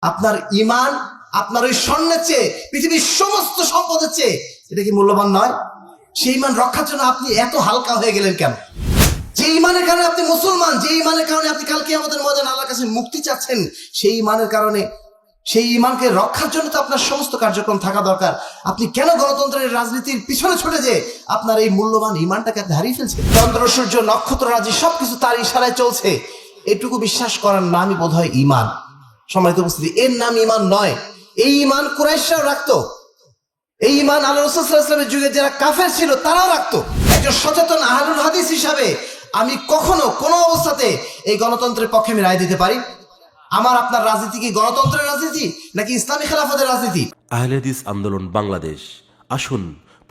আপনার ঈমান আপনার ওই স্বর্ণের চেয়ে, পৃথিবীর সমস্ত সম্পদের চেয়ে এটা কি মূল্যবান নয়? সেই ঈমান রক্ষার জন্য আপনি এত হালকা হয়ে গেলেন কেন? যে ঈমানের কারণে আপনি মুসলমান, যে ঈমানের কারণে আপনি কাল কিয়ামতের ময়দানে আল্লাহর কাছে মুক্তি চাচ্ছেন, সেই ঈমানের কারণে, সেই ঈমানকে রক্ষার জন্য তো আপনার সমস্ত কার্যক্রম থাকা দরকার। আপনি কেন গণতন্ত্রের রাজনীতির পিছনে ছুটে যে আপনার এই মূল্যবান ঈমানটাকে আপনি হারিয়ে ফেলছেন? চন্দ্র সূর্য নক্ষত্র রাজি সবকিছু তার ইশারায় চলছে, এটুকু বিশ্বাস করার নামই বোধ হয় ঈমান। সম্মানিত উপস্থিতি, এর নাম ঈমান নয়। এই ঈমান কুরাইশরাও রাখতো, এই ঈমান আল্লাহ রাসূল সাল্লাল্লাহু আলাইহি ওয়াসাল্লামের যুগে যারা কাফের ছিল তারাও রাখতো। একজন সচেতন আহলুল হাদিস হিসাবে আমি কখনো কোনো অবস্থাতে এই গণতন্ত্রের পক্ষে আমি রায় দিতে পারি? আমার আপনার রাজনীতি কি গণতন্ত্রের রাজনীতি নাকি ইসলামী খেলাফতের রাজনীতি? আহলে হাদিস আন্দোলন বাংলাদেশ, আসুন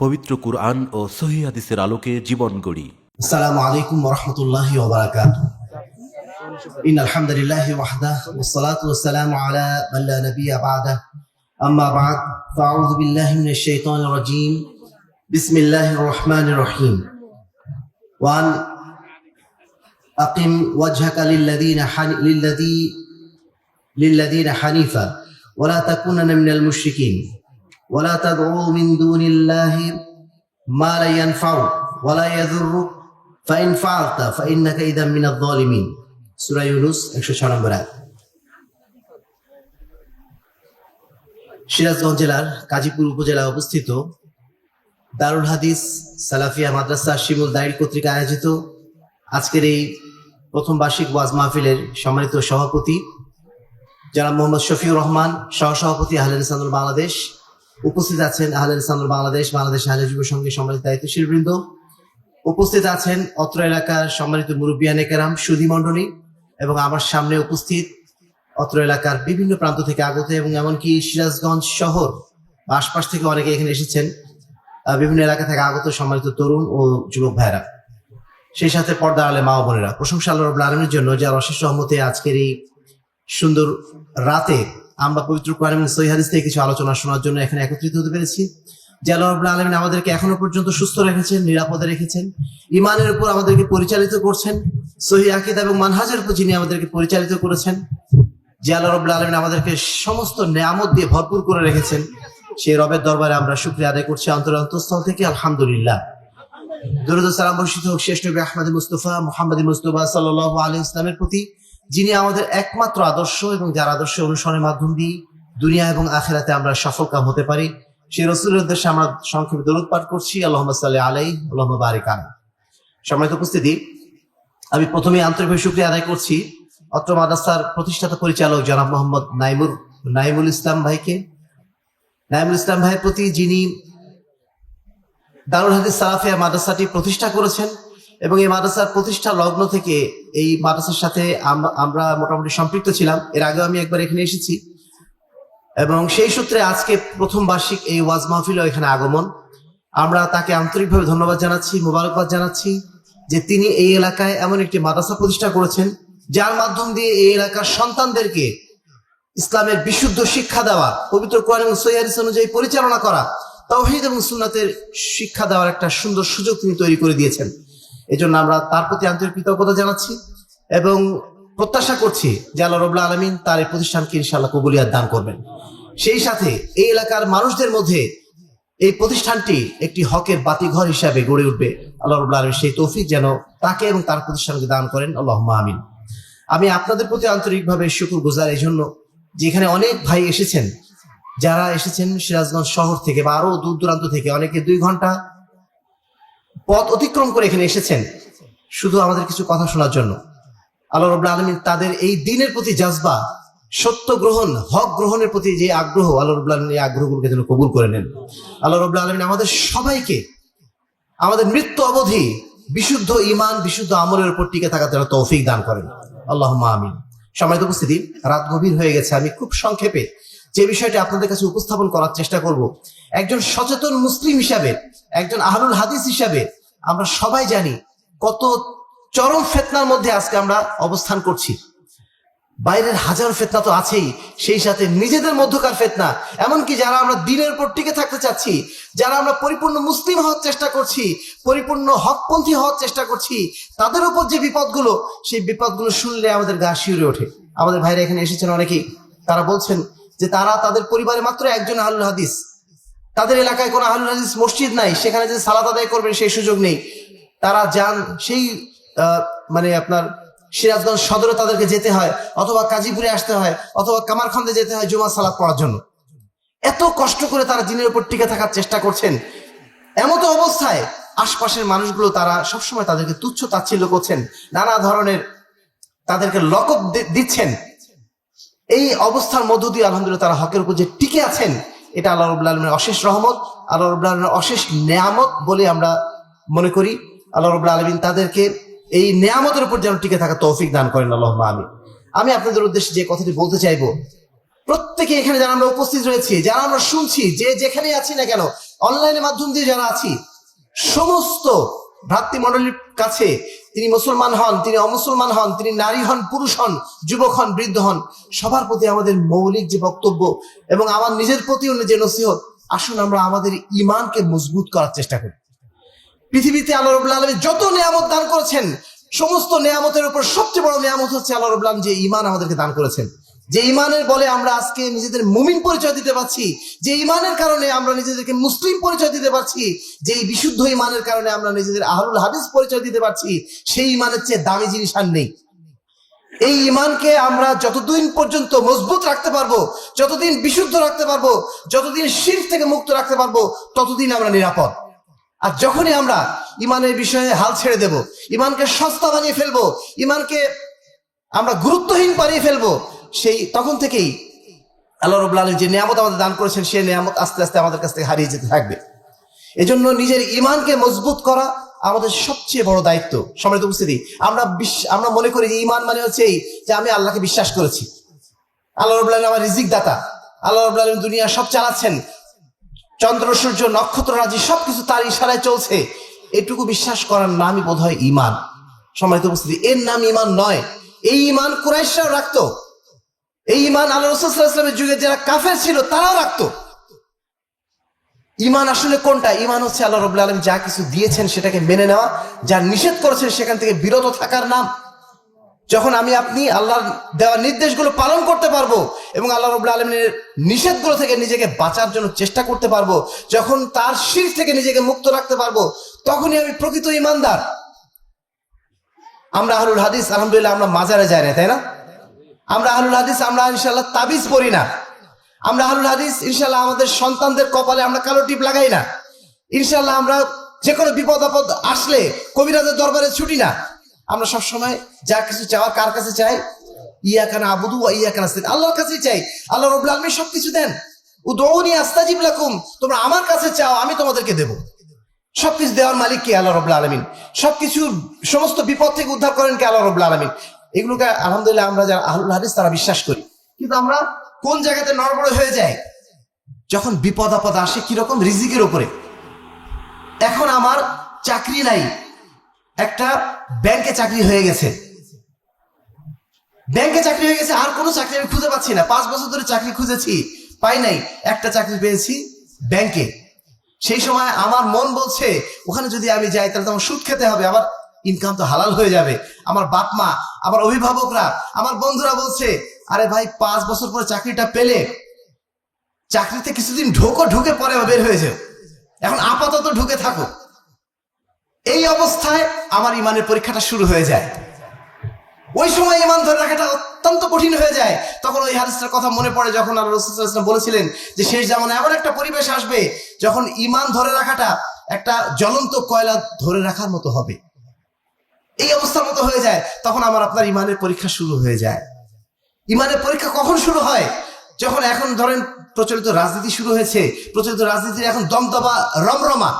পবিত্র কুরআন ও সহিহ হাদিসের আলোকে জীবন গড়ি। আসসালামু আলাইকুম ওয়া রাহমাতুল্লাহি ওয়া বারাকাতুহু। ইন্নাল হামদুলিল্লাহি ওয়াহদাহু ওয়াসসালাতু ওয়াসসালামু আলা মান লা নাবিয়্যা বা'দাহু। আম্মা বা'দ, ফাআউযু বিল্লাহি মিনাশ শাইতানির রাজীম। বিসমিল্লাহির রহমানির রহিম। ওয়া আকিম ওয়াজহাকা লিল্লাযীনা হানিফা ওয়া লা তাকুনান্না মিনাল মুশরিকিন ওয়া লা তাদউ মিন দুনিল্লাহি মা লা ইয়ানফাউ ওয়া লা ইয়াযুররুক ফাইন ফাআলতা ফাইন্নাকা ইযাম মিনায যালিমিন। সূরা ইউনূস 106 নম্বর আয়াত। সিরাজগঞ্জ জেলার কাজীপুর উপজেলায় অবস্থিত দারুল হাদিস সালাফিয়া মাদ্রাসা শিমুল দাইর কর্তৃক আয়োজিত আজকের এই প্রথম বার্ষিক ওয়াজ মাহফিলের সম্মানিত সভাপতি জনাব মোহাম্মদ শফিউর রহমান, সহসভাপতি আহলে হাদিস আন্দোলন বাংলাদেশ, উপস্থিত আছেন আহলে হাদিস আন্দোলন বাংলাদেশ আহলে যুব সংঘের সম্মানিত দায়িত্বশীল বৃন্দ, উপস্থিত আছেন অত্র এলাকার সম্মানিত মুরব্বিয়ানে কেরাম, সুধী মণ্ডলী, এবং আমার সামনে উপস্থিত অত্র এলাকার বিভিন্ন প্রান্ত থেকে আগত এবং এমনকি সিরাজগঞ্জ শহর বা আশপাশ থেকে অনেকে এখানে এসেছেন, বিভিন্ন এলাকা থেকে আগত সম্মানিত তরুণ ও যুবক ভাইরা, সেই সাথে পর্দা আলে মা ও বোনেরা। প্রশংসা আল্লাহ রাব্বুল আলামিনের জন্য, যার অশেষ রহমতে আজকের এই সুন্দর রাতে আমরা পবিত্র কোরআন এবং সহিহ হাদিস থেকে কিছু আলোচনা শোনার জন্য এখানে একত্রিত হতে পেরেছি। যে আল্লাহ রাব্বুল আলামিন আমাদেরকে এখনো পর্যন্ত সুস্থ রেখেছেন, নিরাপদে রেখেছেন, ঈমানের উপর আমাদেরকে পরিচালিত করছেন, সহিহ আকীদা এবং মানহাজের উপর যিনি আমাদেরকে পরিচালিত করেছেন, যে আল্লাহ রাব্বুল আলামিন আমাদেরকে সমস্ত নেয়ামত দিয়ে ভরপুর করে রেখেছেন, সেই রবের দরবারে আমরা শুকরিয়া আদায় করছি অন্তরস্থল থেকে, আলহামদুলিল্লাহ। দরুদ ও সালাম বর্ষিত হোক শেষ নবী আহমদ মুস্তাফা মুহাম্মদ মুস্তাফা সাল্লাল্লাহু আলাইহি ওয়াসাল্লামের প্রতি, যিনি আমাদের একমাত্র আদর্শ এবং যার আদর্শ অনুসরণের মাধ্যম দিয়ে দুনিয়া এবং আখিরাতে আমরা সফলকাম হতে পারি, সেই রাসূলের উদ্দেশ্যে আমরা সংক্ষেপে দরুদ পাঠ করছি। আল্লাহুম্মা সাল্লি আলাইহি আল্লাহুম্মা বারিক আলাইহি। সম্মানিত উপস্থিতি, আমি প্রথমে আন্তরিকভাবে শুকরিয়া আদায় করছি অত্র মাদ্রাসার প্রতিষ্ঠাতা পরিচালক জনাব মোহাম্মদ নাইমুল ইসলাম ভাইয়ের প্রতি, যিনি দারুল হাদিস সালাফিয়া মাদ্রাসাটি প্রতিষ্ঠা করেছেন এবং এই মাদ্রাসার প্রতিষ্ঠা লগ্ন থেকে এই মাদ্রাসার সাথে আমরা মোটামুটি সম্পৃক্ত ছিলাম। এর আগেও আমি একবার এখানে এসেছি এবং সেই সূত্রে আজকে প্রথম বার্ষিক এই ওয়াজ মাহফিলও এখানে আগমন। আমরা তাকে আন্তরিকভাবে ধন্যবাদ জানাচ্ছি, মোবারকবাদ জানাচ্ছি যে তিনি এই এলাকায় এমন একটি মাদ্রাসা প্রতিষ্ঠা করেছেন যার মাধ্যম দিয়ে এই এলাকার সন্তানদেরকে ইসলামের বিশুদ্ধ শিক্ষা দেওয়া, পবিত্র কোরআন এবং সহিহ হাদিস অনুযায়ী পরিচালনা করা, তাওহীদ এবং সুন্নাতের শিক্ষা দেওয়ার একটা সুন্দর সুযোগ তিনি তৈরি করে দিয়েছেন। এজন্য আমরা তার প্রতি আন্তরিক কৃতজ্ঞতা জানাচ্ছি এবং প্রত্যাশা করছি যে আল্লাহ রাব্বুল আলামিন তার এই প্রতিষ্ঠানকে ইনশাআল্লাহ কবুলিয়াত দান করবেন। সেই সাথে এই এলাকার মানুষদের মধ্যে এই প্রতিষ্ঠানটি একটি হকের বাতিঘর হিসাবে গড়ে উঠবে। আল্লাহ রাব্বুল আলামিন সেই তৌফিক যেন তাকে এবং তার প্রতিষ্ঠানকে দান করেন, আল্লাহুম্মা আমিন। আমি আপনাদের প্রতি আন্তরিকভাবে শুকরগুজার এই জন্য যে এখানে অনেক ভাই এসেছেন, যারা এসেছেন সিরাজগঞ্জ শহর থেকে বা আরো দূর দূরান্ত থেকে, অনেকে 2 ঘন্টা পথ অতিক্রম করে এখানে এসেছেন শুধু আমাদের কিছু কথা শোনার জন্য। আল্লাহ রাব্বুল আলামিন তাদের এই দ্বীনের প্রতি জাজবা, সত্য গ্রহণ, হক গ্রহণের প্রতি যে আগ্রহ, আল্লাহ রাব্বুল আলামিন এই আগ্রহগুলোকে যেন কবুল করে নেন। আল্লাহ রাব্বুল আলামিন আমাদের সবাইকে আমাদের মৃত্যু অবধি বিশুদ্ধ ঈমান, বিশুদ্ধ আমলের উপর টিকে থাকার জন্য তৌফিক দান করেন, আল্লাহুম্মা আমিন। সম্মানিত উপস্থিতি, রাত গভীর হয়ে গেছে, আমি খুব সংক্ষেপে যে বিষয়টি আপনাদের কাছে উপস্থাপন করার চেষ্টা করব। একজন সচেতন মুসলিম হিসাবে, একজন আহলুল হাদিস হিসাবে আমরা সবাই জানি কত চরম ফিতনার মধ্যে আজকে আমরা অবস্থান করছি। বাইরের হাজার ফিতনা তো আছেই, সেই সাথে নিজেদের মধ্যকার ফিতনা, এমনকি যারা আমরা দ্বীনের উপর টিকে থাকতে চাচ্ছি, যারা আমরা পরিপূর্ণ মুসলিম হওয়ার চেষ্টা করছি, পরিপূর্ণ হকপন্থী হওয়ার চেষ্টা করছি, তাদের উপর যে বিপদগুলো, সেই বিপদগুলো শুনলে আমাদের গা শিউরে ওঠে। আমাদের ভাইরা এখানে এসেছেন অনেকেই, তারা বলছেন যে তারা তাদের পরিবারে মাত্র একজন আহলুল হাদিস, তাদের এলাকায় কোনো আহলুল হাদিস মসজিদ নাই, সেখানে যে সালাত আদায় করবেন সেই সুযোগ নেই। তারা যান সেই মানে আপনার সিরাজগঞ্জ সদরে তাদেরকে যেতে হয়, অথবা কাজীপুরে আসতে হয়, অথবা কামারখন্দে যেতে হয় জুমার সালাত পড়ার জন্য। এত কষ্ট করে তারা দিনের উপর টিকে থাকার চেষ্টা করছেন। এমতো অবস্থায় আশপাশের মানুষগুলো তারা সবসময় তাদেরকে তুচ্ছ তাচ্ছিল্য করছেন, নানা ধরনের তাদেরকে লকব দিচ্ছেন। এই অবস্থার মধ্য দিয়ে আলহামদুলিল্লাহ তারা হকের উপর যে টিকে আছেন, এটা আল্লাহ রাব্বুল আলামিনের অশেষ রহমত, আল্লাহ রাব্বুল আলামিনের অশেষ নেয়ামত বলে আমরা মনে করি। আল্লাহ রাব্বুল আলামিন তাদেরকে এই নেয়ামতের উপর যেন টিকে থাকা তৌফিক দান করেন, আল্লাহুম্মা আমিন। আমি আপনাদের উদ্দেশ্যে যে কথাটি বলতে চাইবো, প্রত্যেকে এখানে যারা আমরা উপস্থিত রয়েছি, যারা আমরা শুনছি, যে যেখানে আছি না কেন, অনলাইনের মাধ্যম দিয়ে যারা আছি, সমস্ত ভ্রাতৃমণ্ডলীর কাছে, তিনি মুসলমান হন, তিনি অমুসলমান হন, তিনি নারী হন, পুরুষ হন, যুবক হন, বৃদ্ধ হন, সবার প্রতি আমাদের মৌলিক যে বক্তব্য এবং আমার নিজের প্রতিও যে নসিহত, আসুন আমরা আমাদের ঈমানকে মজবুত করার চেষ্টা করি। পৃথিবীতে আল্লাহ রাব্বুল আলামিন যত নিয়ামত দান করেছেন, সমস্ত নিয়ামতের উপর সবচেয়ে বড় নিয়ামত হচ্ছে আল্লাহ রাব্বুল আলামিন যে ঈমান আমাদেরকে দান করেছেন। যে ঈমানের বলে আমরা আজকে নিজেদের মুমিন পরিচয় দিতে পারছি, যে ঈমানের কারণে আমরা নিজেদেরকে মুসলিম পরিচয় দিতে পারছি, যে বিশুদ্ধ ঈমানের কারণে আমরা নিজেদের আহলুল হাদিস পরিচয় দিতে পারছি, সেই ঈমানের চেয়ে দামি জিনিস আর নেই। এই ঈমানকে আমরা যতদিন পর্যন্ত মজবুত রাখতে পারবো, যতদিন বিশুদ্ধ রাখতে পারবো, যতদিন শিরক থেকে মুক্ত রাখতে পারবো, ততদিন আমরা নিরাপদ। আর যখনই আমরা ঈমানের বিষয়ে হাল ছেড়ে দেব, ঈমানকে সস্তা বানিয়ে ফেলবো, ঈমানকে আমরা গুরুত্বহীন বানিয়ে ফেলবো, সেই তখন থেকেই আল্লাহ রাব্বুল আলামিন যে নিয়ামত আমাদের দান করেছেন, সেই নিয়ামত আস্তে আস্তে আমাদের কাছ থেকে হারিয়ে যেতে থাকবে। এজন্য নিজের ঈমানকে মজবুত করা আমাদের সবচেয়ে বড় দায়িত্ব। সম্মানিত উপস্থিতি, আমরা মনে করি যে ঈমান মানে হচ্ছে এই যে আমি আল্লাহকে বিশ্বাস করেছি, আল্লাহ রাব্বুল আলামিন আমার রিজিক দাতা, আল্লাহ রাব্বুল আলামিন দুনিয়া সব চালাচ্ছেন, চন্দ্র সূর্য নক্ষত্র রাজি সবকিছু তার ইশারায় চলছে, এটুকু বিশ্বাস করার নামই বোধ হয় ঈমান। সম্মানিত উপস্থিতি, এর নাম ঈমান নয়। এই ঈমান কুরাইশরাও রাখতো, এই ঈমান আল্লাহ রাসূল সাল্লাল্লাহু আলাইহি ওয়াসাল্লামের যুগে যারা কাফের ছিল তারাও রাখতো। ঈমান আসলে কোনটা? ঈমান হচ্ছে আল্লাহ রাব্বুল আলামিন যা কিছু দিয়েছেন সেটাকে মেনে নেওয়া, যা নিষেধ করেছেন সেখান থেকে বিরত থাকার নাম। যখন আমি আপনি আল্লাহর দেওয়া নির্দেশগুলো পালন করতে পারবো এবং আল্লাহ রাব্বুল আলামিনের নিষেধগুলো থেকে নিজেকে বাঁচার জন্য চেষ্টা করতে পারবো, যখন তার শিরক থেকে নিজেকে মুক্ত রাখতে পারবো, তখনই আমি প্রকৃত ঈমানদার। আমরা আহলুল হাদিস আলহামদুলিল্লাহ আমরা মাজারে যাই না, তাই না? আমরা আহলুল হাদিস আমরা ইনশাআল্লাহ তাবিজ পড়ি না। আমরা আহলুল হাদিস ইনশাআল্লাহ আমাদের সন্তানদের কপালে আমরা কালো টিপ লাগাই না। ইনশাআল্লাহ আমরা যে কোনো বিপদ আপদ আসলে কবিরাজের দরবারে ছুটি না। আমরা সবসময় যা কিছু চাওয়ার কার কাছে চাই? ইয়াকা না'বুদু ওয়া ইয়াকা নাস্তাইন, আল্লাহর কাছেই চাই। আল্লাহ রাব্বুল আলামিন সবকিছু দেন। উদউনি আস্তাজিব লাকুম, তোমরা আমার কাছে চাও, আমি তোমাদেরকে দেব। সবকিছু দেওয়ার মালিক কে? আল্লাহ রাব্বুল আলামিন। সবকিছু সমস্ত বিপদ থেকে উদ্ধার করেন কে? আল্লাহ রাব্বুল আলামিন। এগুলোকে আলহামদুলিল্লাহ আমরা যারা আহলুল হাদিস তারা বিশ্বাস করি। কিন্তু আমরা কোন জায়গাতে নড়বড় হয়ে যায় যখন বিপদ আপদ আসে, কিরকম? রিজিকের উপরে। এখন আমার চাকরি নাই, একটা ব্যাংকে চাকরি হয়ে গেছে, ব্যাংকে চাকরি হয়ে গেছে, আর কোনো চাকরি আমি খুঁজে পাচ্ছি না। 5 বছর ধরে চাকরি খুঁজেছি, পাই নাই, একটা চাকরি পেয়েছি ব্যাংকে। সেই সময় আমার মন বলছে ওখানে যদি আমি যাই তাহলে তো আমার সুদ খেতে হবে, আমার ইনকাম তো হালাল হয়ে যাবে। আমার বাপ মা, আমার অভিভাবকরা, আমার বন্ধুরা বলছে আরে ভাই 5 বছর পরে চাকরিটা পেলে চাকরিতে কিছুদিন ঢুকে পরে বের হয়ে যাও, এখন আপাতত ঢুকে থাকো। এই অবস্থায় আমার ইমানের পরীক্ষাটা শুরু হয়ে যায়। ওই সময় ইমান ধরে রাখাটা অত্যন্ত কঠিন হয়ে যায়। তখন ওই হাদিসটার কথা মনে পড়ে যখন আল্লাহ রাসূল সাল্লাল্লাহু আলাইহি ওয়াসাল্লাম বলেছিলেন যে শেষ জামানায় এমন একটা পরিবেশ আসবে যখন ইমান ধরে রাখাটা একটা জ্বলন্ত কয়লা ধরে রাখার মতো হবে। এই অবস্থার মতো হয়ে যায়, তখন আমার আপনার ইমানের পরীক্ষা শুরু হয়ে যায়। ইমানের পরীক্ষা কখন শুরু হয়? যখন এখন ধরেন প্রচলিত রাজনীতি শুরু হয়েছে, প্রচলিত রাজনীতির এখন দমদমা রমরমা,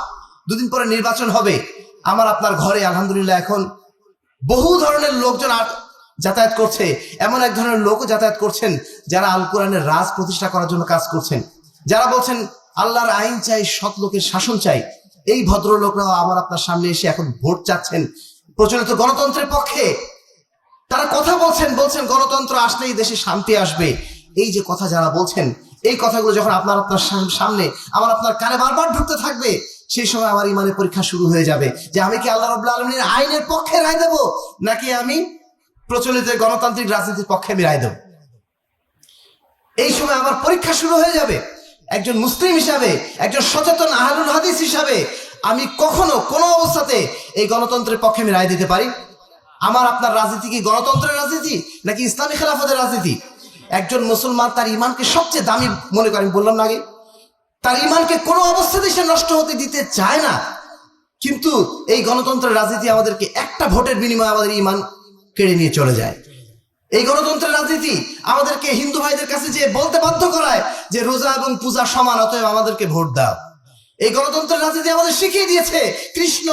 2 দিন পরে নির্বাচন হবে। আমার আপনার ঘরে আলহামদুলিল্লাহ এখন বহু ধরনের লোকজন যাতায়াত করছে, এমন এক ধরনের লোকও যাতায়াত করছেন যারা আল কোরআনের রাজ প্রতিষ্ঠা করার জন্য কাজ করছেন, যারা বলছেন আল্লাহর আইন চাই, সৎ লোকের শাসন চাই। এই ভদ্রলোকরাও আমার আপনার সামনে এসে এখন ভোট চাচ্ছেন প্রচলিত গণতন্ত্রের পক্ষে। তারা কথা বলছেন গণতন্ত্র আসলেই দেশে শান্তি আসবে। এই যে কথা যারা বলছেন, এই কথাগুলো যখন আপনার সামনে আমার আপনার কানে বারবার ঢুকতে থাকবে, সেই সময় আমার ইমানের পরীক্ষা শুরু হয়ে যাবে যে আমি কি আল্লাহ রাব্বুল আলামিনের আইনের পক্ষে রায় দেব, নাকি আমি প্রচলিত গণতান্ত্রিক রাজনীতির পক্ষে আমি রায় দেব। এই সময় আমার পরীক্ষা শুরু হয়ে যাবে। একজন মুসলিম হিসাবে, একজন সচেতন আহলুল হাদিস হিসাবে আমি কখনো কোনো অবস্থাতে এই গণতন্ত্রের পক্ষে আমি রায় দিতে পারি? আমার আপনার রাজনীতি কি গণতন্ত্রের রাজনীতি নাকি ইসলামী খেলাফতের রাজনীতি? একজন মুসলমান তার ইমানকে সবচেয়ে দামি মনে করেন, বললাম না আগে, তার ইমানকে কোনো অবস্থাতে সে নষ্ট হতে দিতে চায় না। কিন্তু এই গণতন্ত্রের রাজনীতি আমাদেরকে একটা ভোটের বিনিময়ে আমাদের ইমান কেড়ে নিয়ে চলে যায়। এই গণতন্ত্রের রাজনীতি আমাদেরকে হিন্দু ভাইদের কাছে যে বলতে বাধ্য করায় যে রোজা এবং পূজা সমান, অতএব আমাদেরকে ভোট দাও। এই গণতন্ত্রের রাজনীতি আমাদের শিখিয়ে দিয়েছে কৃষ্ণ,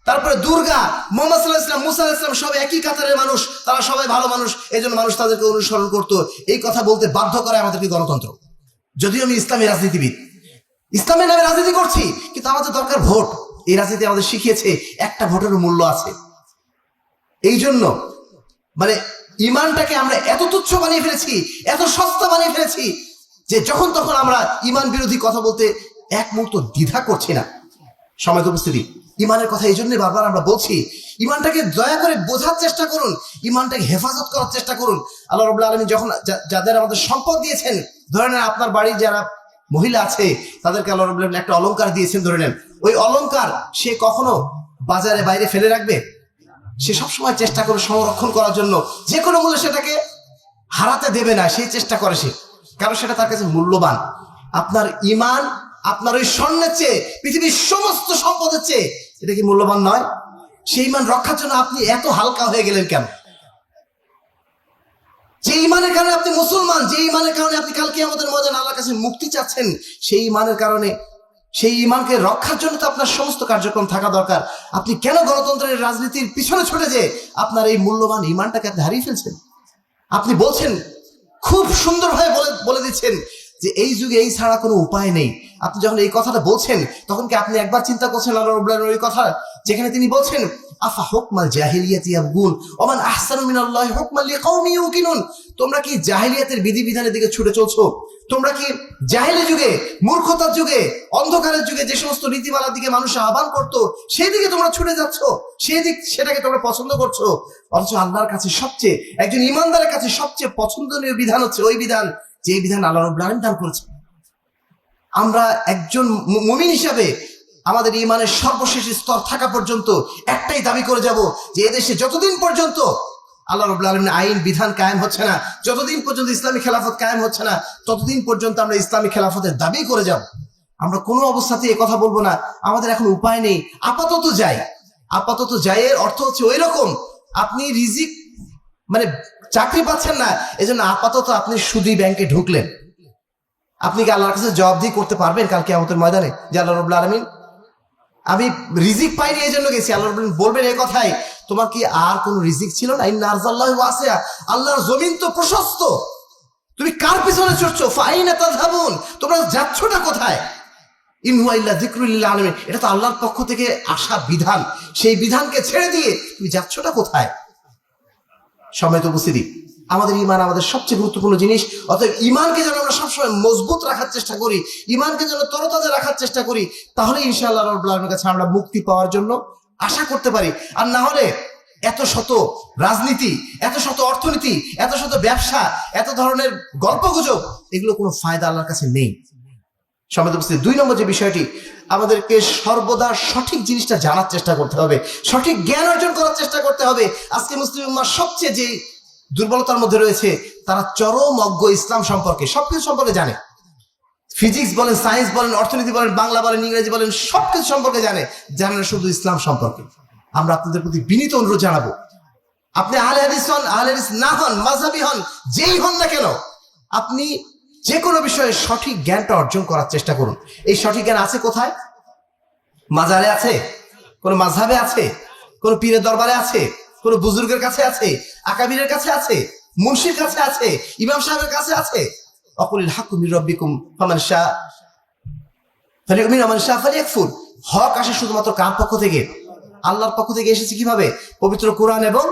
তারপরে দুর্গা, মোহাম্মদ সাল্লাল্লাহু আলাইহি ওয়াসাল্লাম, মুসা আলাইহিস সালাম সবাই একই কাতারের মানুষ, তারা সবাই ভালো মানুষ, এজন্য মানুষ তাদেরকে অনুসরণ করতো। এই কথা বলতে বাধ্য করায় আমাদেরকে গণতন্ত্র। যদিও আমি ইসলামী রাজনীতিবিদ, ইসলামের নামে রাজনীতি করছি, কিন্তু আমাদের দরকার ভোট। এই রাজনীতি আমাদের শিখিয়েছে একটা ভোটেরও মূল্য আছে। এই জন্য মানে ইমানটাকে আমরা এত তুচ্ছ বানিয়ে ফেলেছি, এত সস্তা বানিয়ে ফেলেছি যে যখন তখন আমরা ইমান বিরোধী কথা বলতে এক মুহূর্ত দ্বিধা করছি না। সময় উপস্থিতি, ইমানের কথা এই জন্যই বারবার আমরা বলছি, ইমানটাকে দয়া করে বোঝার চেষ্টা করুন, ইমানটাকে হেফাজত করার চেষ্টা করুন। আল্লাহ রাব্বুল আলামিন যখন যাদের আমাদের সম্পদ দিয়েছেন, ধরে নেন আপনার বাড়ির যারা মহিলা আছে তাদেরকে আল্লাহ রাব্বুল আলামিন একটা অলংকার দিয়েছেন, ধরে নেন ওই অলংকার সে কখনো বাজারে বাইরে ফেলে রাখবে? সে সবসময় চেষ্টা করে সংরক্ষণ করার জন্য, যে কোনো মূল্যে সেটাকে হারাতে দেবে না, সেই চেষ্টা করে সে, কারণ সেটা তার কাছে মূল্যবান। আপনার ইমান আপনার ওই স্বর্ণের চেয়ে, পৃথিবীর সমস্ত সম্পদের চেয়ে এটা কি মূল্যবান নয়? সেই ইমান রক্ষার জন্য আপনি এত হালকা হয়ে গেলেন কেন? যে ইমানের কারণে আপনি মুসলমান, যে ইমানের কারণে আপনি কালকে আমাদের ময়দানে আল্লাহর কাছে মুক্তি চাচ্ছেন, সেই ইমানের কারণে, সেই ইমানকে রক্ষার জন্য তো আপনার সমস্ত কার্যক্রম থাকা দরকার। আপনি কেন গণতন্ত্রের রাজনীতির পিছনে ছুটে যে আপনার এই মূল্যবান ইমানটাকে আপনি হারিয়ে ফেলছেন? আপনি বলছেন, খুব সুন্দরভাবে বলে দিচ্ছেন যে এই যুগে এই ছাড়া কোনো উপায় নেই। আপনি যখন এই কথাটা বলছেন, তখন কি আপনি একবার চিন্তা করছেন আল্লাহ রাব্বুল আলামিনের ওই কথা, যেখানে তিনি বলছেন আফা হুকমাল জাহিলিয়াতি ইয়াবগুন ওয়া মান আহসানু মিনাল্লাহি হুকমান লিকাওমি ইউকিনুন। তোমরা কি জাহিলিয়াতের বিধিবিধানের দিকে ছুটে চলছো? তোমরা কি জাহেলি যুগে, মূর্খতার যুগে, অন্ধকারের যুগে যে সমস্ত নীতিমালার দিকে মানুষ আহ্বান করতো, সেই দিকে তোমরা ছুটে যাচ্ছ, সেটাকে তোমরা পছন্দ করছো। অথচ আল্লাহর কাছে সবচেয়ে, একজন ইমানদারের কাছে সবচেয়ে পছন্দনীয় বিধান হচ্ছে ওই বিধান যে বিধান আল্লাহ রাব্বুল আলামিন দান করেছেন। আমরা একজন মুমিন হিসাবে আমাদের ইমানের সর্বশেষ স্তর থাকা পর্যন্ত একটাই দাবি করে যাব যে এদেশে যতদিন পর্যন্ত আল্লাহ রাব্বুল আলামিনের আইন বিধান কায়েম হচ্ছে না, যতদিন পর্যন্ত ইসলামী খেলাফত কায়েম হচ্ছে না, ততদিন পর্যন্ত আমরা ইসলামী খেলাফতের দাবি করে যাব। আমরা কোনো অবস্থাতে এই কথা বলবো না আমাদের এখন উপায় নেই, আপাতত যাই। আপাতত যাইয়ের অর্থ হচ্ছে ওই রকম, আপনি রিজিক মানে চাকরি পাচ্ছেন না, এজন্য আপাতত আপনি সুদী ব্যাংকে ঢুকলেন। আপনি কি আল্লাহর কাছে জবাবদিহি করতে পারবেন কাল কিয়ামতের ময়দানে যে আল্লাহ রাব্বুল আলামিন আমি রিজিক পাইনি এই জন্য গেছি? আল্লাহ রাব্বুল আলামিন বলবেন এই কথাই, তোমার কি আর কোনো রিজিক ছিল না? ইন্না আরযাল্লাহি ওয়াসিআ, আল্লাহর জমিন তো প্রশস্ত, তুমি কার পিছনে ছুটছো? ফাইনা তাযহাবুন, তোমরা যাচ্ছোটা কোথায়? ইন হুয়া ইল্লা যিকরুল লিল আলামিন, এটা তো আল্লাহর পক্ষ থেকে আসা বিধান, সেই বিধানকে ছেড়ে দিয়ে তুমি যাচ্ছোটা কোথায়? সম্মানিত উপস্থিতি, আমাদের ইমান আমাদের সবচেয়ে গুরুত্বপূর্ণ জিনিস। অতএব ইমানকে যেন আমরা সবসময় মজবুত রাখার চেষ্টা করি, ইমানকে যেন তরতাজা রাখার চেষ্টা করি, তাহলে ইনশাআল্লাহ রাব্বুল আলামিনের কাছে আমরা মুক্তি পাওয়ার জন্য আশা করতে পারি। আর না হলে এত শত রাজনীতি, এত শত অর্থনীতি, এত শত ব্যবসা, এত ধরনের গল্পগুজব, এগুলো কোনো ফায়দা আল্লাহর কাছে নেই। সম্মানিত উপস্থিতি, 2 নম্বর যে বিষয়টি, আমাদেরকে সর্বদা সঠিক জিনিসটা জানার চেষ্টা করতে হবে, সঠিক জ্ঞান অর্জন করার চেষ্টা করতে হবে। আজকে মুসলিম উম্মাহ সবচেয়ে যে দুর্বলতার মধ্যে রয়েছে, তারা চরম অজ্ঞ ইসলাম সম্পর্কে, সবকিছু সম্পর্কে জানে, ফিজিক্স বলেন, সায়েন্স বলেন, অর্থনীতি বলেন, বাংলা বলেন, ইংরেজি বলেন, সবকিছু সম্পর্কে জানে না শুধু ইসলাম সম্পর্কে। আমরা আপনাদের প্রতি বিনীত অনুরোধ জানাবো, আপনি আহলে হাদিস হন, আহলে হাদিস না হন, মাযহাবী হন, যেই হন না কেন, আপনি যে কোনো বিষয়ে সঠিক জ্ঞানটা অর্জন করার চেষ্টা করুন। এই সঠিক জ্ঞান আছে কোথায়? মাজারে আছে, কোন মাযহাবে আছে, কোন পীরের দরবারে আছে, কোন বুজুর্গের কাছে আছে, আকাবিরের কাছে আছে, মুন্সির কাছে আছে, ইমাম সাহেবের কাছে আছে। অকুলিল হাক্কু মির রাব্বিকুম ফামান শাআ ফালিউমিন ওয়া মান শাআ ফালিয়াকফুর। হক আসে শুধুমাত্র কার পক্ষ থেকে? আল্লাহর পক্ষ থেকে এসেছে। কিভাবে? পবিত্র কোরআন এবং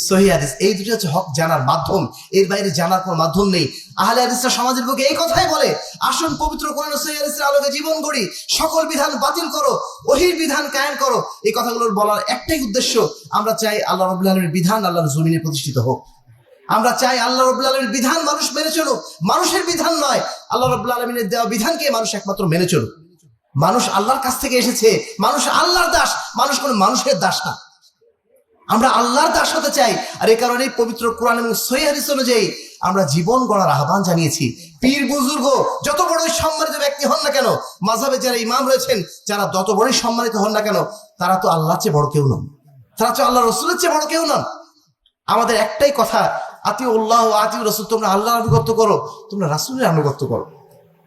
সহিহ হাদিস, এই দুটো হচ্ছে হক জানার মাধ্যম, এর বাইরে জানার কোনো মাধ্যম নেই। আহলে হাদিসরা সমাজের বুকে এই কথাই বলে, আসুন পবিত্র কোরআন ও সহিহ হাদিসের আলোকে জীবন গড়ি, সকল বিধান বাতিল করো, ওহীর বিধান কায়েম করো। এই কথাগুলোর বলার একটাই উদ্দেশ্য, আমরা চাই আল্লাহ রাব্বুল আলামিনের বিধান আল্লাহর জমিনে প্রতিষ্ঠিত হোক। আমরা চাই আল্লাহ রাব্বুল আলামিনের বিধান মানুষ মেনে চলুক, মানুষের বিধান নয়, আল্লাহ রাব্বুল আলামিনের দেওয়া বিধানকে মানুষ একমাত্র মেনে চলুক। মানুষ আল্লাহর কাছ থেকে এসেছে, মানুষ আল্লাহর দাস, মানুষ কোনো মানুষের দাস না। আমরা আল্লাহর দাস হতে চাই, আর এই কারণে পবিত্র কোরআন এবং সহিহ হাদিস অনুযায়ী আমরা জীবন গড়ার আহ্বান জানিয়েছি। পীর বুজুর্গ যত বড়ই সম্মানিত ব্যক্তি হন না কেন, মাযহাবে যারা ইমাম রয়েছেন, যারা যত বড়ই সম্মানিত হন না কেন, তারা তো আল্লাহর চেয়ে বড় কেউ নন, তারা তো আল্লাহ রসুলের চেয়ে বড় কেউ নন। আমাদের একটাই কথা, আতিউল্লাহ ওয়া আতিউর রাসূল, তোমরা আল্লাহর আনুগত্য করো, তোমরা রাসূলের আনুগত্য করো।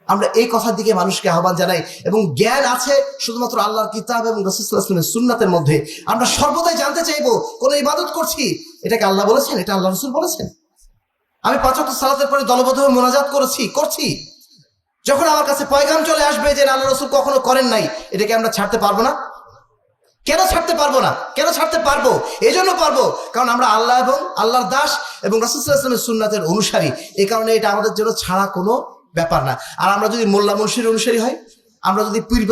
আমরা এই কথার দিকে মানুষকে আহ্বান জানাই, এবং জ্ঞান আছে শুধুমাত্র আল্লাহর কিতাব এবং রাসূল সাল্লাল্লাহু আলাইহি ওয়াসাল্লামের সুন্নাতের মধ্যে। আমরা সর্বদাই জানতে চাইবো, কোন ইবাদত করছি, এটাকে আল্লাহ বলেছেন, এটা আল্লাহ রাসূল বলেছেন। আমি ৫ ওয়াক্ত সালাতের পরে দলবদ্ধভাবে মোনাজাত করছি, যখন আমার কাছে পয়গাম চলে আসবে যে আল্লাহ রাসূল কখনো করেন নাই, এটাকে আমরা ছাড়তে পারবো না? কেন ছাড়তে পারবো না? কেন ছাড়তে পারবো? এই জন্য পারবো, কারণ আমরা আল্লাহ এবং আল্লাহর দাস এবং রাসূল সাল্লাল্লাহু আলাইহি ওয়াসাল্লামের সুন্নাতের অনুসারী। এই কারণে এটা আমাদের জন্য ছাড়া কোনো ব্যাপার না। আর আমরা যদি মোল্লা মুন্সির অনুসারী হয়, আমরা যদি পীর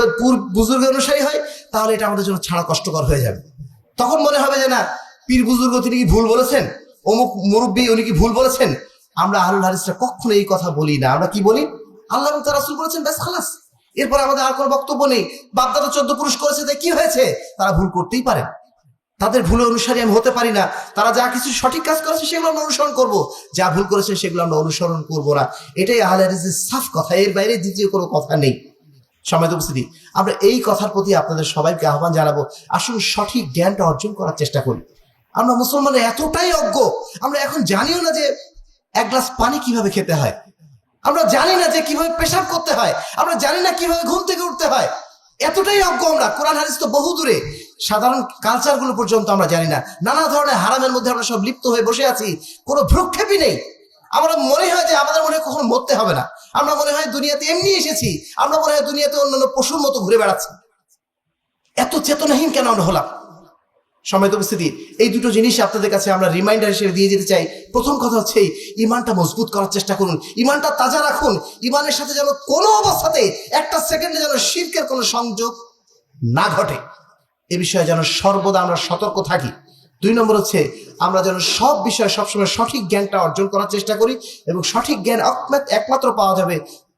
বুজুর্গের অনুসারী হয়, তাহলে এটা আমাদের জন্য ছাড়া কষ্টকর হয়ে যাবে। তখন মনে হবে যে না, পীর বুজুর্গ তিনি কি ভুল বলেছেন, অমুক মুরব্বী উনি কি ভুল বলেছেন। আমরা আহলুল হাদিসরা কখনো এই কথা বলি না। আমরা কি বলি? আল্লাহ এবং তার রাসূল বলেছেন, ব্যাস খালাস। এরপর আমাদের আর কোনো বক্তব্য নেই। বাপদাদা 14 পুরুষ করেছে, তাই কি হয়েছে? তারা ভুল করতেই পারে, তাদের ভুলের অনুসারী আমি হতে পারি না। তারা যা কিছু সঠিক কাজ করেছে সেগুলো আমরা অনুসরণ করব, যা ভুল করেছে সেগুলো আমরা অনুসরণ করব না। এটাই আহলে হাদিসের সাফ কথা, এর বাইরে দ্বিতীয় কোনো কথা নেই। সম্মানিত উপস্থিতি, আমরা এই কথার প্রতি আপনাদের সবাইকে আহ্বান জানাবো, আসুন সঠিক জ্ঞানটা অর্জন করার চেষ্টা করি। আমরা মুসলমান এতটাই অজ্ঞ, আমরা এখন জানিও না যে এক গ্লাস পানি কিভাবে খেতে হয়, আমরা জানি না যে কিভাবে পেশাব করতে হয়, আমরা জানি না কিভাবে ঘুম থেকে উঠতে হয়। এতটাই অজ্ঞ আমরা। কোরআন হাদিস তো বহু দূরে, সাধারণ কালচার গুলো পর্যন্ত আমরা জানি না। নানা ধরনের হারামের মধ্যে আমরা সব লিপ্ত হয়ে বসে আছি, কোনো ভ্রুক্ষেপই নেই। আমরা মনে হয় যে আমাদের মনে হয় কখনো মরতে হবে না, আমরা মনে হয় দুনিয়াতে এমনি এসেছি, আমরা মনে হয় দুনিয়াতে অন্যান্য পশুর মতো ঘুরে বেড়াচ্ছি। এত চেতনাহীন কেন আমরা হলাম? সম্মানিত উপস্থিতি, এই দুটো জিনিস আপনাদের কাছে আমরা রিমাইন্ডার হিসেবে দিয়ে যেতে চাই। প্রথম কথা হচ্ছে, ইমানটা মজবুত করার চেষ্টা করুন, ইমানটা তাজা রাখুন। ইমানের সাথে যেন কোনো অবস্থাতে একটা সেকেন্ডে যেন শিরকের কোনো সংযোগ না ঘটে, এ বিষয়ে যেন সর্বদা আমরা সতর্ক থাকি। 2 নম্বর হচ্ছে, আমরা যেন সব বিষয়ে সবসময় সঠিক জ্ঞানটা অর্জন করার চেষ্টা করি, এবং সঠিক জ্ঞান একমাত্র পাওয়া যাবে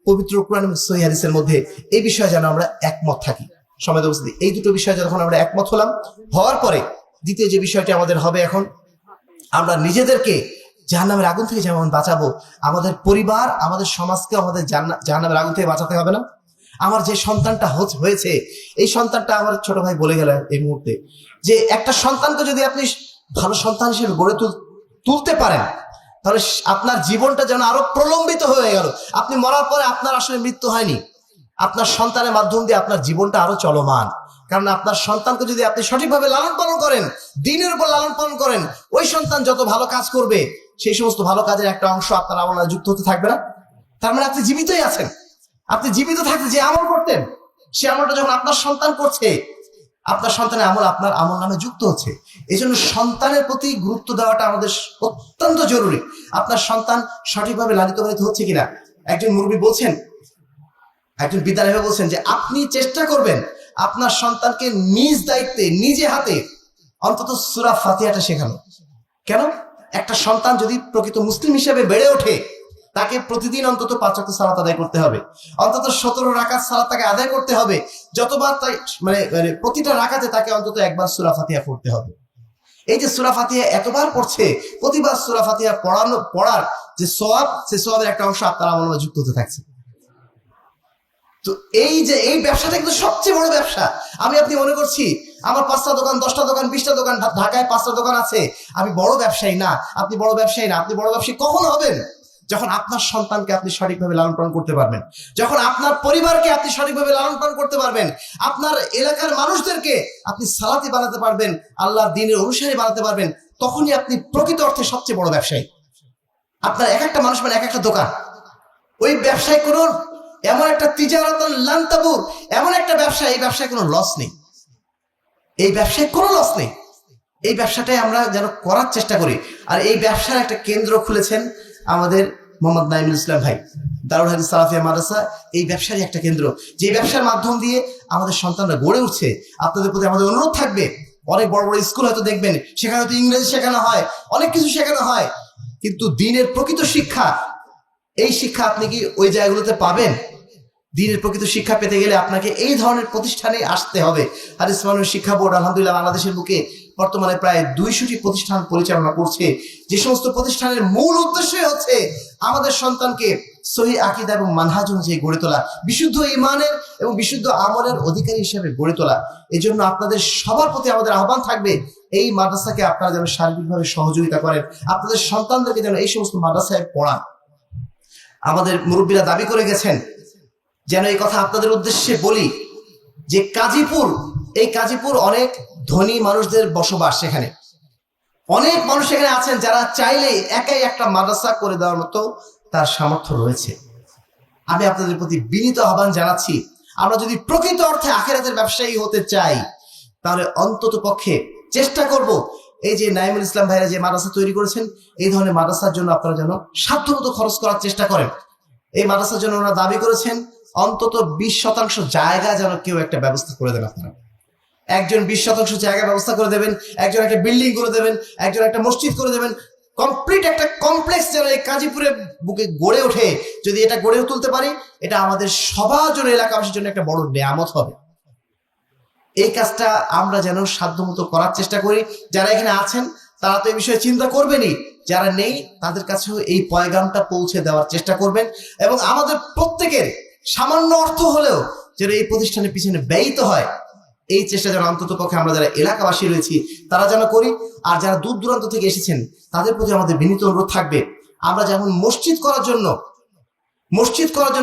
পবিত্র কোরআন এবং সহিহ হাদিসের মধ্যে। এই বিষয়ে যেন আমরা একমত থাকি। সম্মানিত উপস্থিতি, এই দুটো বিষয়ে যখন আমরা একমত হওয়ার পরে দ্বিতীয় যে বিষয়টি আমাদের হবে, এখন আমরা নিজেদেরকে জাহান্নামের আগুন থেকে যেমন বাঁচাবো, আমাদের পরিবার, আমাদের সমাজকে আমাদের জাহান্নামের আগুন থেকে বাঁচাতে হবে না? আমার যে সন্তানটা হয়েছে, এই সন্তানটা আমার ছোট ভাই বলে গেলেন এই মুহূর্তে, যে একটা সন্তানকে যদি আপনি ভালো সন্তান হিসেবে গড়ে তুলতে পারেন, তাহলে আপনার জীবনটা যেন আরো প্রলম্বিত হয়ে গেল। আপনি মরার পরে আপনার আসলে মৃত্যু হয়নি, আপনার সন্তানের মাধ্যম দিয়ে আপনার জীবনটা আরো চলমান। কারণ আপনার সন্তানকে যদি আপনি সঠিকভাবে লালন পালন করেন, দ্বীনের উপর লালন পালন করেন, ওই সন্তান যত ভালো কাজ করবে, সেই সমস্ত ভালো কাজের একটা অংশ আপনার আমলে যুক্ত হতে থাকবে না? তার মানে আপনি জীবিতই আছেন। আপনি জীবিত থাকতে যে আমল করতেন, সে আমলটা যখন আপনার সন্তান করছে, আপনার সন্তানের আমল আপনার আমল নামে যুক্ত হচ্ছে। এই জন্য সন্তানের প্রতি গুরুত্ব দেওয়াটা আমাদের অত্যন্ত জরুরি। আপনার সন্তান সঠিকভাবে লালিত পালিত হচ্ছে কিনা। একজন মুরব্বী বলছেন, একজন বিদ্যালয়ে বলছেন যে আপনি চেষ্টা করবেন আপনার সন্তানকে নিজ দায়িত্বে, নিজে হাতে অন্তত সূরা ফাতিহাটা শেখানো। কেন? একটা সন্তান যদি প্রকৃত মুসলিম হিসেবে বেড়ে ওঠে, তাকে প্রতিদিন অন্তত 5 ওয়াক্ত সালাত আদায় করতে হবে, অন্তত 17 রাকাত সালাত তাকে আদায় করতে হবে। যতবার তাই মানে প্রতিটা রাকাতে তাকে অন্তত একবার সূরা ফাতিহা পড়তে হবে। এই যে সূরা ফাতিহা এতবার পড়ছে, প্রতিবার সূরা ফাতিহা পড়ার যে সওয়াব, সে সওয়াবের একটা অংশ আপনার আমলে যুক্ত হতে থাকছে। তো এই যে এই ব্যবসাটা কিন্তু সবচেয়ে বড় ব্যবসা। আপনি মনে করছি আমার 5টা দোকান, 10টা দোকান, 20টা দোকান, ঢাকায় 5টা দোকান আছে, আমি বড় ব্যবসায়ী না। আপনি বড় ব্যবসায়ী না, আপনি বড় ব্যবসায়ী কখন হবেন? যখন আপনার সন্তানকে আপনি সঠিকভাবে লালন পালন করতে পারবেন, যখন আপনার পরিবারকে আপনি সঠিকভাবে লালন পালন করতে পারবেন, আপনার এলাকার মানুষদেরকে আপনি সালাতি বানাতে পারবেন, আল্লাহর দ্বীনের অনুসারী বানাতে পারবেন, তখনই আপনি প্রকৃত অর্থে সবচেয়ে বড় ব্যবসায়ী। আপনার এক একটা মানুষ মানে এক একটা দোকান। ওই ব্যবসায় কোনো এমন একটা তিজারাতুন লান তাবুর, এমন একটা ব্যবসা, এই ব্যবসায় কোনো লস নেই, এই ব্যবসায় কোনো লস নেই। এই ব্যবসাটাই আমরা যেন করার চেষ্টা করি। আর এই ব্যবসার একটা কেন্দ্র খুলেছেন আমাদের মোহাম্মদ নাইমুল ইসলাম ভাই, দারুল হাদিস সালাফিয়া মাদ্রাসা এই ব্যবসারই একটা কেন্দ্র, যে ব্যবসার মাধ্যম দিয়ে আমাদের সন্তানরা গড়ে উঠছে। আপনাদের প্রতি আমাদের অনুরোধ থাকবে, অনেক বড় বড় স্কুল হয়তো দেখবেন, সেখানে হয়তো ইংরেজি শেখানো হয়, অনেক কিছু শেখানো হয়, কিন্তু দিনের প্রকৃত শিক্ষা, এই শিক্ষা আপনি কি ওই জায়গাগুলোতে পাবেন? দিনের প্রকৃত শিক্ষা পেতে গেলে আপনাকে এই ধরনের প্রতিষ্ঠানে আসতে হবে। হাদিস মানবিক শিক্ষা বোর্ড আলহামদুলিল্লাহ বাংলাদেশের বুকে বর্তমানে প্রায় 200টি প্রতিষ্ঠান পরিচালনা করছে, যে সমস্ত প্রতিষ্ঠানের মূল উদ্দেশ্যই হচ্ছে আমাদের সন্তানকে সহিহ আকীদা এবং মানহাজ অনুযায়ী গড়ে তোলা, বিশুদ্ধ ঈমানের এবং বিশুদ্ধ আমলের অধিকারী হিসেবে গড়ে তোলা। এই জন্য আপনাদের সবার প্রতি আমাদের আহ্বান থাকবে, এই মাদ্রাসাকে আপনারা যেন সার্বিকভাবে সহযোগিতা করেন, আপনাদের সন্তানদেরকে যেন এই সমস্ত মাদ্রাসায় পড়ান। আমাদের মুরব্বীরা দাবি করে গেছেন, যেন এই কথা আপনাদের উদ্দেশ্যে বলি, যে কাজীপুর, এই কাজীপুর অনেক ধনী মানুষদের বসবাস, সেখানে অনেক মানুষ সেখানে আছেন যারা চাইলে একাই একটা মাদ্রাসা করে দেওয়ার মতো তার সামর্থ্য রয়েছে। আমি আপনাদের প্রতি বিনীত আহ্বান জানাচ্ছি, আমরা যদি প্রকৃত অর্থে আখিরাতের ব্যবসায়ী হতে চাই, তাহলে অন্তত পক্ষে চেষ্টা করব এই যে নাইমুল ইসলাম ভাইরা যে মাদ্রাসা তৈরি করেছেন, এই ধরনের মাদ্রাসার জন্য আপনারা যেন সাধ্যমতো খরচ করার চেষ্টা করেন। এই মাদ্রাসার জন্য ওনারা দাবি করেছেন অন্তত 20% জায়গা যেন কেউ একটা ব্যবস্থা করে দেন। আপনারা একজন 20% জায়গা ব্যবস্থা করে দেবেন, একজন একটা বিল্ডিং করে দেবেন, একজন একটা মসজিদ করে দেবেন, কমপ্লিট একটা কমপ্লেক্স যেন এই কাজীপুরের বুকে গড়ে ওঠে। যদি এটা গড়ে তুলতে পারি, এটা আমাদের সবার জন্য, এলাকাবাসীর জন্য একটা বড় নেয়ামত হবে। এই কাজটা আমরা যেন সাধ্যমতো করার চেষ্টা করি। যারা এখানে আছেন তারা তো এই বিষয়ে চিন্তা করবেনই, যারা নেই তাদের কাছেও এই পয়গামটা পৌঁছে দেওয়ার চেষ্টা করবেন, এবং আমাদের প্রত্যেকের সামান্য অর্থ হলেও যেন এই প্রতিষ্ঠানের পিছনে ব্যয়িত হয়, এই চেষ্টা যেন অন্তত পক্ষে আমরা যারা এলাকাবাসী রয়েছি তারা যেন করি। আর যারা দূর দূরান্ত থেকে এসেছেন তাদের প্রতি আমাদের বিনীত অনুরোধ থাকবে, আমরা যেমন মসজিদ করার জন্য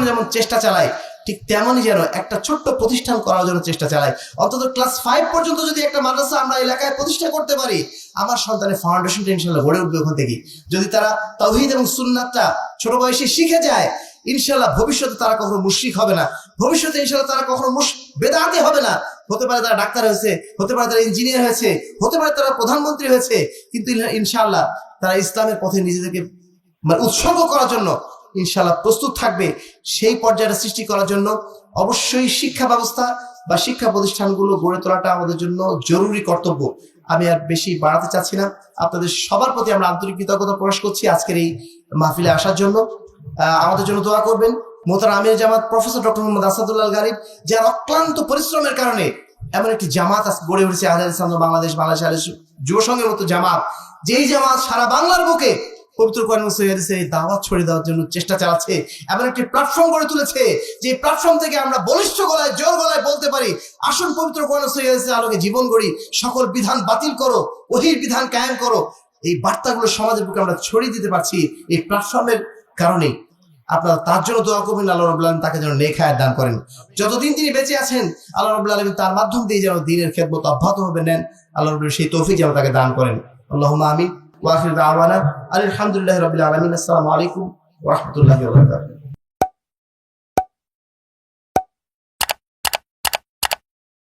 যেমন চেষ্টা চালাই, ঠিক তেমনই যেন একটা ছোট্ট প্রতিষ্ঠান করার জন্য চেষ্টা চালাই। অন্তত ক্লাস 5 পর্যন্ত যদি একটা মাদ্রাসা আমরা এলাকায় প্রতিষ্ঠা করতে পারি, আমার সন্তানের ফাউন্ডেশনটা ইনশাল্লাহ গড়ে উঠবে ওখান থেকে। যদি তারা তাওহীদ এবং সুন্নাতটা ছোট বয়সে শিখে যায়, ইনশাল্লাহ ভবিষ্যতে তারা কখনো মুশরিক হবে না, ভবিষ্যতে ইনশাল্লাহ তারা কখনো বেদাতি হবে না। হতে পারে তারা ডাক্তার হয়েছে, হতে পারে তারা ইঞ্জিনিয়ার হয়েছে, হতে পারে তারা প্রধানমন্ত্রী হয়েছে, কিন্তু ইনশাল্লাহ তারা ইসলামের পথে নিজেদেরকে উৎসর্গ করার জন্য ইনশাল্লাহ প্রস্তুত থাকবে। সেই পর্যায়টা সৃষ্টি করার জন্য অবশ্যই শিক্ষা ব্যবস্থা বা শিক্ষা প্রতিষ্ঠানগুলো গড়ে তোলাটা আমাদের জন্য জরুরি কর্তব্য। আমি আর বেশি বাড়াতে চাচ্ছি না, আপনাদের সবার প্রতি আমরা আন্তরিক কৃতজ্ঞতা প্রকাশ করছি আজকের এই মাহফিলে আসার জন্য। আমাদের জন্য দোয়া করবেন। মোহতারাম আমির জামাত প্রফেসর ডক্টর মোহাম্মদ আসাদুল্লাহ আল গারিব, যার অক্লান্ত পরিশ্রমের কারণে এমন একটি জামাত গড়ে উঠেছে, আহলে হাদিস বাংলাদেশ যুব সংঘের মতো জামাত, যেই জামাত সারা বাংলার বুকে পবিত্র কোরআন ও সহিহ হাদিসের দাওয়াত ছড়িয়ে দেওয়ার জন্য চেষ্টা চালাচ্ছে, এমন একটি প্ল্যাটফর্ম গড়ে তুলেছে যে প্ল্যাটফর্ম থেকে আমরা বলিষ্ঠ গলায়, জোর গলায় বলতে পারি, আসুন পবিত্র কোরআন ও সহিহ হাদিসের আলোকে জীবন গড়ি, সকল বিধান বাতিল করো, ওহীর বিধান কায়েম করো। এই বার্তাগুলো সমাজের বুকে আমরা ছড়িয়ে দিতে পারছি এই প্ল্যাটফর্মের কারণে। আপনারা তার জন্য দোয়া করবেন, আল্লাহ রাব্বুল আলামিন তাকে যেন নেক হায়াত দান করেন। যতদিন তিনি বেঁচে আছেন আল্লাহ রাব্বুল আলামিন তার মাধ্যম দিয়ে যেন দ্বীনের খেদমত অব্যাহত হবে নেন, আল্লাহ রাব্বুল সেই তৌফিক যেন তাকে দান করেন। আল্লাহুম্মা আমিন। ওয়া আখিরু দাওয়ানা আলহামদুলিল্লাহি রাব্বিল আলামিন। আসসালামু আলাইকুম ওয়া রাহমাতুল্লাহি ওয়া বারাকাতুহু।